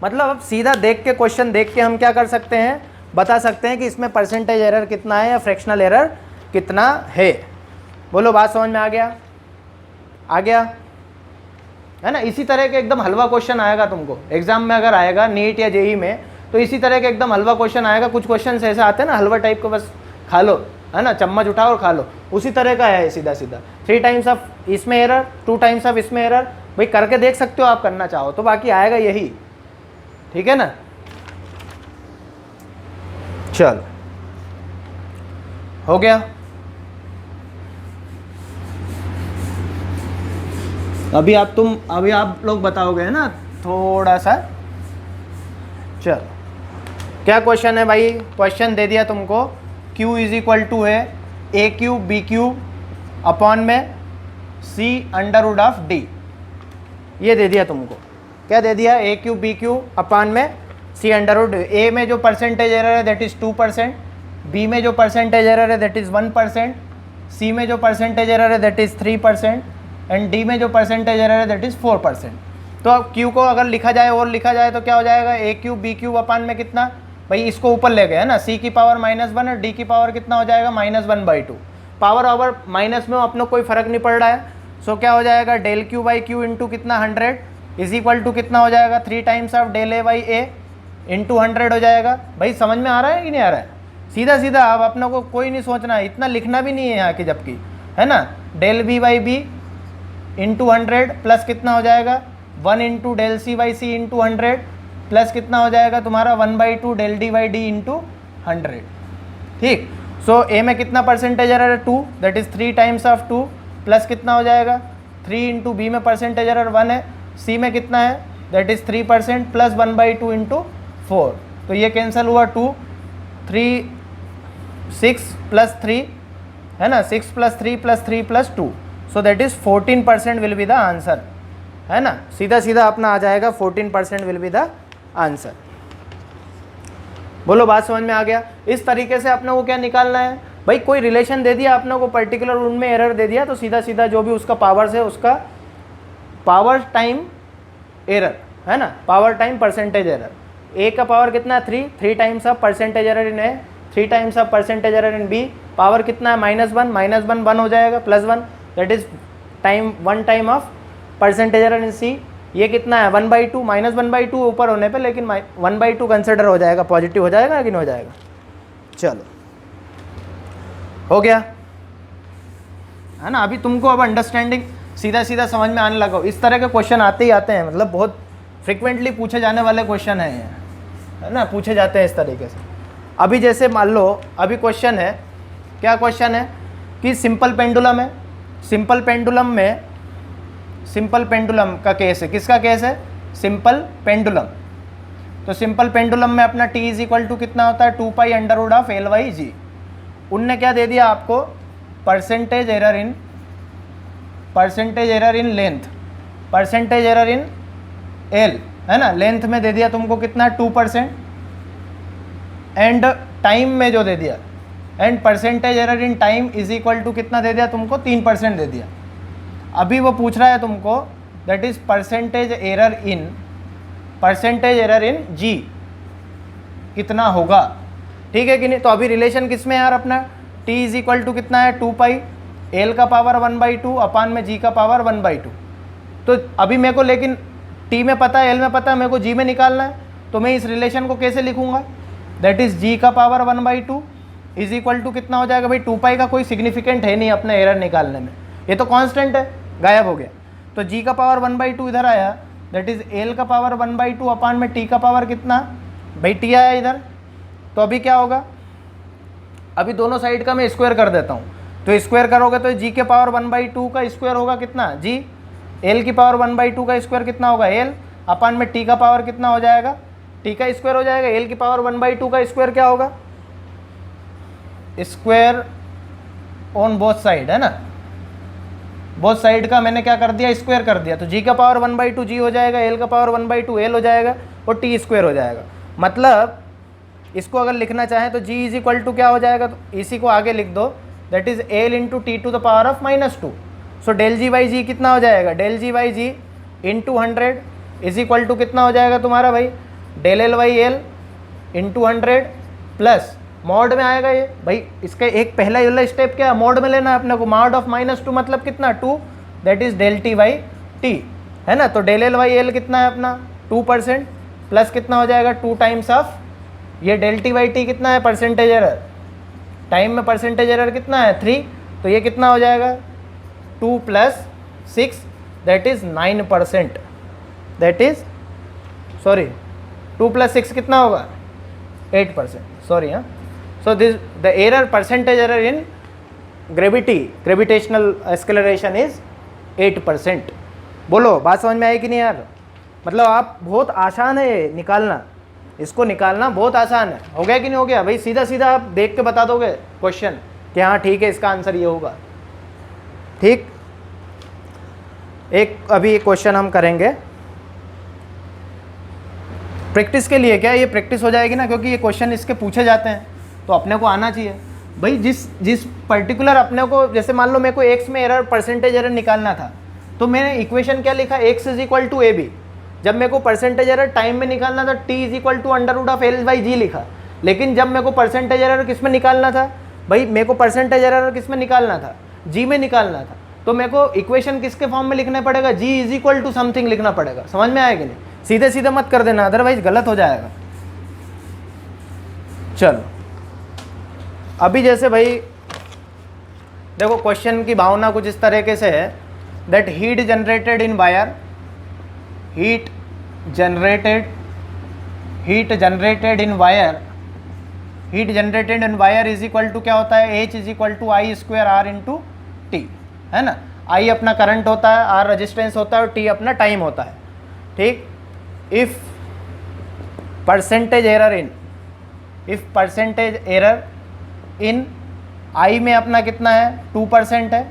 मतलब अब सीधा देख के, क्वेश्चन देख के हम क्या कर सकते हैं, बता सकते हैं कि इसमें परसेंटेज एरर कितना है या फ्रैक्शनल एरर कितना है। बोलो बात समझ में आ गया, आ गया, है ना। इसी तरह के एकदम हलवा क्वेश्चन आएगा तुमको एग्जाम में, अगर आएगा नीट या जेई में, तो इसी तरह के एकदम हलवा क्वेश्चन आएगा। कुछ क्वेश्चन ऐसे आते हैं ना हलवा टाइप को, बस खा लो, है ना, चम्मच उठाओ और खा लो, उसी तरह का है सीधा सीधा। 3 टाइम्स ऑफ इसमें एरर, 2 टाइम्स ऑफ इसमें एरर, भाई करके देख सकते हो आप करना चाहो तो, बाकी आएगा यही, ठीक है ना। चलो हो गया। अभी आप लोग बताओगे ना थोड़ा सा। चलो क्या क्वेश्चन है भाई, क्वेश्चन दे दिया तुमको, Q इज इक्वल टू है a q B Q upon में सी अंडर रूट ऑफ डी, ये दे दिया तुमको। क्या दे दिया, ए क्यू बी क्यू अपॉन में सी अंडर रूट, ए में जो परसेंटेज एरर है दैट इज 2%, बी में जो परसेंटेज एरर है दैट इज 1%, सी में जो परसेंटेज एरर है दैट इज 3%, एंड डी में जो परसेंटेज एरर है दैट इज 4%। तो अब क्यू को अगर लिखा जाए और लिखा जाए तो क्या हो जाएगा, ए क्यू बी क्यू अपान में कितना, भाई इसको ऊपर ले गए है ना, सी की पावर -1 और डी की पावर कितना हो जाएगा -1/2, पावर ओवर माइनस में अपने कोई फर्क नहीं पड़ रहा है। सो क्या हो जाएगा del q by q into कितना 100 इज इक्वल टू कितना हो जाएगा 3 times of del a by a into 100 हो जाएगा। भाई समझ में आ रहा है कि नहीं आ रहा है, सीधा सीधा। अब अपने को कोई नहीं सोचना है, इतना लिखना भी नहीं है यहाँ की, जबकि है ना, del b by b into 100 plus कितना हो जाएगा 1 into del c by c into 100 plus कितना हो जाएगा तुम्हारा 1/2 del d by d into 100, ठीक। सो ए में कितना परसेंटेज एरर है 2, that is 3 times of 2, plus कितना हो जाएगा 3 इंटू बी में परसेंटेज एरर 1 है, सी में कितना है दैट इज 3% प्लस 1/2 इंटू 4, तो ये कैंसिल हुआ 2, 3 6 प्लस 3 है ना, 6 plus 3 plus 3 plus 2, so that is 14% will be the answer, है ना। सीधा सीधा अपना आ जाएगा 14% विल बी द आंसर। बोलो बात समझ में आ गया। इस तरीके से अपने को क्या निकालना है भाई, कोई रिलेशन दे दिया अपने को, पर्टिकुलर उनमें एरर दे दिया, तो सीधा सीधा जो भी उसका पावर्स है उसका पावर टाइम एरर, है ना, power time percentage error, a का पावर कितना है 3, 3 times of percentage error in a, 3 times of percentage error in b, power कितना है -1, -1 1 हो जाएगा, +1 that is time 1 time of percentage error in c. ये कितना है 1/2, -1/2 ऊपर होने पे, लेकिन 1/2 कंसिडर हो जाएगा, पॉजिटिव हो जाएगा लेकिन हो जाएगा। चलो हो गया है ना। अभी तुमको अब अंडरस्टैंडिंग सीधा सीधा समझ में आने लगा। इस तरह के क्वेश्चन आते ही आते हैं, मतलब बहुत फ्रिक्वेंटली पूछे जाने वाले क्वेश्चन हैं ये, है ना, पूछे जाते हैं इस तरीके से। अभी जैसे मान लो अभी क्वेश्चन है, क्या क्वेश्चन है कि सिंपल पेंडुलम है, सिंपल पेंडुलम में, सिंपल पेंडुलम का केस है, किसका केस है, सिंपल पेंडुलम। तो सिंपल पेंडुलम में अपना t इज इक्वल टू कितना होता है 2π√L/g। उनने क्या दे दिया आपको, percentage error in length, percentage error in L, है ना, लेंथ में दे दिया तुमको कितना 2%, एंड टाइम में जो दे दिया, and percentage error in time is equal to कितना दे दिया तुमको 3% दे दिया। अभी वो पूछ रहा है तुमको that is percentage error in g कितना होगा, ठीक है कि नहीं। तो अभी रिलेशन किस में यार अपना, t इज इक्वल टू कितना है 2π L का पावर 1/2 अपान में g का पावर 1/2। तो अभी मेरे को लेकिन t में पता है, L में पता है, मेरे को g में निकालना है। तो मैं इस रिलेशन को कैसे लिखूंगा, दैट इज g का पावर 1/2 इज इक्वल टू कितना हो जाएगा भाई 2π का कोई सिग्निफिकेंट है नहीं अपने एरर निकालने में, ये तो कांस्टेंट है, गायब हो गया। तो g का पावर 1/2 इधर आया, दैट इज L का पावर 1/2 अपान में t का पावर कितना भाई t आया इधर। तो अभी क्या होगा, अभी दोनों साइड का मैं स्क्वायर कर देता हूँ। तो स्क्वायर करोगे तो g के पावर 1/2 का स्क्वायर होगा कितना g, L की पावर 1/2 का स्क्वायर कितना होगा L, अपान में t का पावर कितना हो जाएगा, t का स्क्वायर हो जाएगा। L की पावर 1/2 का स्क्वायर क्या होगा, स्क्वायर ऑन बोथ साइड, है ना, बोथ साइड का मैंने क्या कर दिया, स्क्वायर कर दिया। तो g का पावर 1/2 g हो जाएगा, L का पावर 1/2 L हो जाएगा, और t स्क्वायर हो जाएगा। मतलब इसको अगर लिखना चाहें तो g इज इक्वल टू क्या हो जाएगा, तो इसी को आगे लिख दो, that is L into t to the power of -2। So del g by g कितना हो जाएगा, del g by g into 100 is equal to कितना हो जाएगा तुम्हारा भाई, del l by l into 100 plus mod में आएगा ये भाई। इसका एक पहला वाला स्टेप क्या है, मॉड में लेना है अपने को, मॉड ऑफ -2 मतलब कितना 2, that is del t by t, है ना। तो डेल एल बाई एल कितना है अपना 2% प्लस कितना हो जाएगा 2 टाइम्स ऑफ ये डेल टी बाई टी कितना है परसेंटेज एरर, टाइम में परसेंटेज एरर कितना है 3, तो ये कितना हो जाएगा 2 + 6 that is 9%, that is sorry 2 + 6 कितना होगा 8%, सॉरी हाँ। So this the error percentage error in gravitational acceleration is 8%। बोलो बात समझ में आई कि नहीं यार, मतलब आप बहुत आसान है ये निकालना, इसको निकालना बहुत आसान है। हो गया कि नहीं हो गया भाई, सीधा सीधा आप देख के बता दोगे क्वेश्चन कि हाँ ठीक है इसका आंसर ये होगा, ठीक। एक अभी एक क्वेश्चन हम करेंगे प्रैक्टिस के लिए, क्या ये प्रैक्टिस हो जाएगी ना, क्योंकि ये क्वेश्चन इसके पूछे जाते हैं तो अपने को आना चाहिए भाई। जिस पर्टिकुलर अपने को, जैसे मान लो मेरे को एक्स में एरर परसेंटेज एरर निकालना था, तो मैंने इक्वेशन क्या लिखा, x is equal to a b. जब मेरे को परसेंटेज एरर टाइम में निकालना था T is equal to √L/g लिखा। लेकिन जब मेरे को परसेंटेज एरर किस में निकालना था भाई, मेरे को परसेंटेज एरर किस में निकालना था, जी में निकालना था। तो मेरे को इक्वेशन किसके फॉर्म में लिखना पड़ेगा, जी इज इक्वल टू समथिंग लिखना पड़ेगा। समझ में आया कि नहीं, सीधे सीधे मत कर देना अदरवाइज गलत हो जाएगा। चलो अभी जैसे भाई देखो क्वेश्चन की भावना कुछ इस तरीके से है, that heat generated in wire, heat generated in wire is equal to क्या होता है, H is equal to I² R into t, है ना। I अपना करंट होता है, R रेजिस्टेंस होता है, और T अपना टाइम होता है, ठीक। If percentage error in I में अपना कितना है 2% है,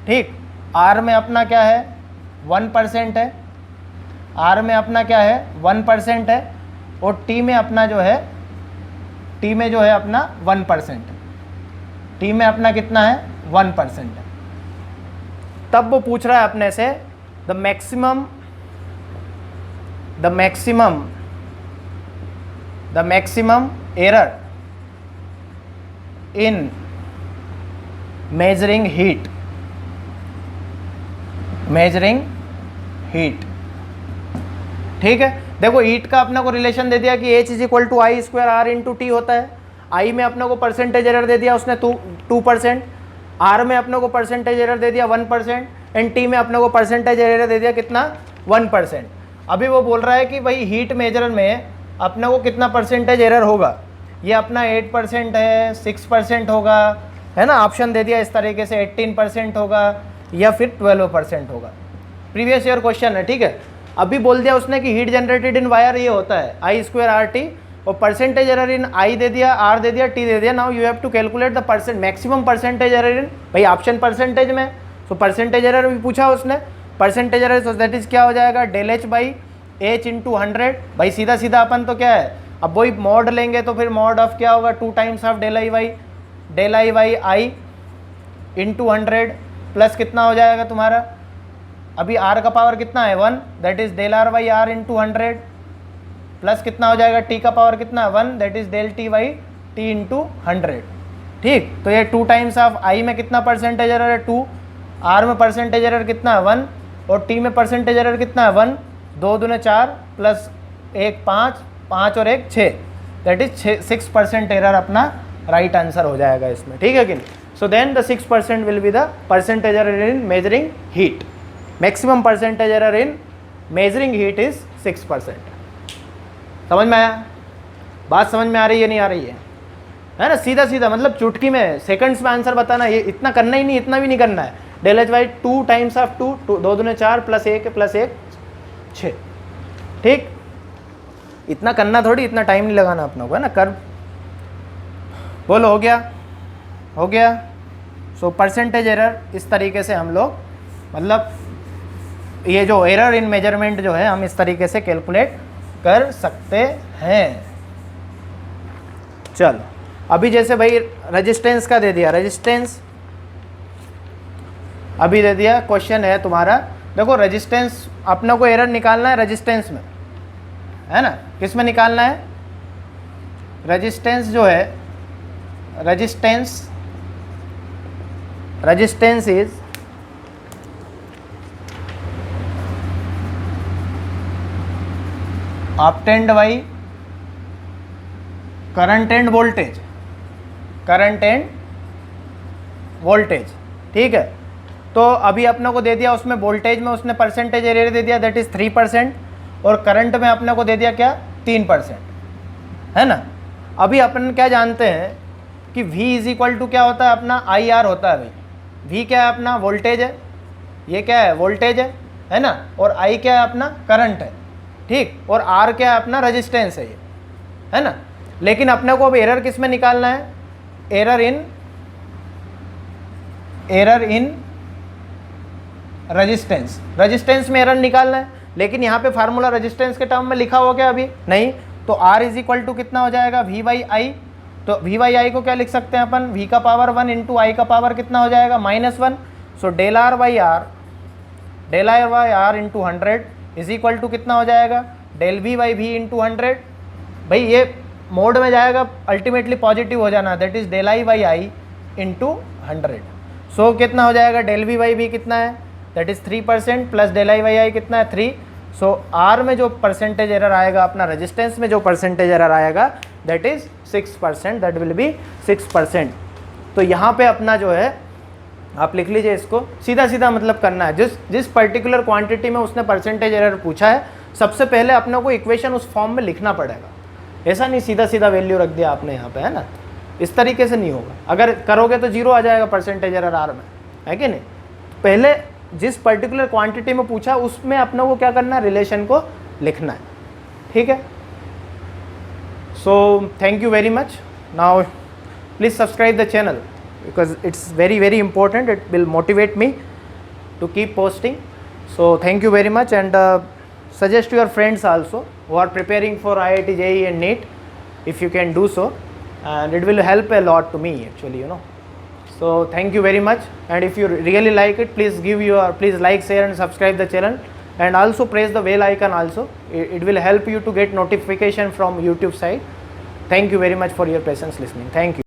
ठीक। R में अपना क्या है 1% है, R में अपना क्या है 1% है, और T में अपना जो है अपना 1% है, T में अपना कितना है 1% है। तब वो पूछ रहा है अपने से the maximum the maximum error in measuring heat, measuring heat. ठीक है, देखो हीट का अपने को रिलेशन दे दिया कि H is equal to I square R into t होता है। आई में अपने को परसेंटेज एरर दे दिया उसने 2%, आर में अपने को परसेंटेज एरर दे दिया 1%, एंड टी में अपने को परसेंटेज एरर दे दिया कितना 1%। अभी वो बोल रहा है कि भाई हीट मेजर में अपने को कितना परसेंटेज एरर होगा, ये अपना 8% है, 6% होगा, है ना, ऑप्शन दे दिया इस तरीके से, 18% होगा या फिर 12% होगा। प्रीवियस ईयर क्वेश्चन है, ठीक है। अभी बोल दिया उसने कि हीट जनरेटेड इन वायर ये होता है आई स्क्वायर आर टी, और परसेंटेज एरर इन आई दे दिया, आर दे दिया, टी दे दिया। Now you have to calculate the maximum percentage error in, भाई ऑप्शन परसेंटेज में, सो परसेंटेज एरर भी पूछा उसने, percentage error, so that is क्या हो जाएगा del h by h into 100। भाई सीधा सीधा अपन तो क्या है, अब वही मॉड लेंगे तो फिर मॉड ऑफ क्या होगा 2 times of del I by I into 100 plus कितना हो जाएगा तुम्हारा, अभी आर का पावर कितना है 1, that is del r by r into 100 plus कितना हो जाएगा टी का पावर कितना है 1, that is del t by t into 100। ठीक, तो ये 2 टाइम्स ऑफ आई में कितना परसेंटेज एरर है 2, आर में परसेंटेज एरर कितना है 1, और टी में परसेंटेज एरर कितना है 1, 2 दूने 4 प्लस 1 5, 5 और 1 6, दैट इज 6% एरर अपना राइट आंसर हो जाएगा इसमें। ठीक है कि नहीं। So then the 6% will be the percentage error in measuring heat. Maximum percentage error in measuring heat is 6%। समझ में आया, बात समझ में आ रही है नहीं आ रही है ना, सीधा सीधा मतलब चुटकी में सेकंड्स में आंसर बताना, ये इतना करना ही नहीं, इतना भी नहीं करना है। Del h by 2 times of 2, 2 दूने 4 प्लस 1 6। ठीक, इतना करना थोड़ी, इतना टाइम नहीं लगाना अपना को, है ना। कर बोलो, हो गया, हो गया। सो परसेंटेज एरर इस तरीके से हम लोग, मतलब ये जो एरर इन मेजरमेंट जो है हम इस तरीके से कैलकुलेट कर सकते हैं। चलो, अभी जैसे भाई रेजिस्टेंस का दे दिया, रेजिस्टेंस अभी दे दिया, क्वेश्चन है तुम्हारा, देखो रेजिस्टेंस अपना को एरर निकालना है रेजिस्टेंस में, है ना। किस में निकालना है, रेजिस्टेंस जो है, resistance is obtained by current end voltage, current end voltage. ठीक है, तो अभी अपने को दे दिया उसमें वोल्टेज में उसने परसेंटेज एरर दे दिया दैट इज 3%, और करंट में अपने को दे दिया क्या 3%, है ना। अभी अपन क्या जानते हैं कि V इज इक्वल टू क्या होता है अपना आई आर होता है। भाई V क्या है अपना वोल्टेज है, ये क्या है वोल्टेज है ना, और I क्या है अपना करंट है। ठीक, और R क्या है अपना रेजिस्टेंस है ये, है ना। लेकिन अपने को अब एरर किस में निकालना है, एरर इन रेजिस्टेंस, रेजिस्टेंस में एरर निकालना है। लेकिन यहाँ पे फार्मूला रेजिस्टेंस के टर्म में लिखा हुआ क्या अभी नहीं, तो R इज इक्वल टू कितना हो जाएगा V बाई आई, तो V बाई आई को क्या लिख सकते हैं अपन, V का पावर 1 इंटू आई का पावर कितना हो जाएगा -1। So del r by r into 100 is equal to कितना हो जाएगा del V by V into 100। भाई ये मोड में जाएगा, अल्टीमेटली पॉजिटिव हो जाना, that is del I by I into 100। So कितना हो जाएगा डेल V बाई V कितना है, that is 3% plus del I by I कितना है 3। सो R में जो परसेंटेज एरर आएगा अपना, रेजिस्टेंस में जो परसेंटेज एरर आएगा that is 6%, that will be 6%। तो यहाँ पे अपना जो है आप लिख लीजिए इसको, सीधा सीधा मतलब करना है, जिस पर्टिकुलर क्वांटिटी में उसने परसेंटेज एरर पूछा है सबसे पहले अपने को इक्वेशन उस फॉर्म में लिखना पड़ेगा। ऐसा नहीं सीधा सीधा वैल्यू रख दिया आपने यहाँ पे, है ना, इस तरीके से नहीं होगा। अगर करोगे तो 0 आ जाएगा परसेंटेज एरर आर में, है कि नहीं। पहले जिस पर्टिकुलर क्वांटिटी में पूछा उसमें अपने को क्या करना है, रिलेशन को लिखना है। ठीक है, so thank you very much. Now please subscribe the channel because it's very important, it will motivate me to keep posting. So thank you very much, and suggest to your friends also who are preparing for IIT JEE and NEET, if you can do so, and it will help a lot to me actually, you know. So thank you very much, and if you really like it, please like, share and subscribe the channel, and also press the bell icon also. It will help you to get notification from YouTube side. Thank you very much for your patience listening, thank you.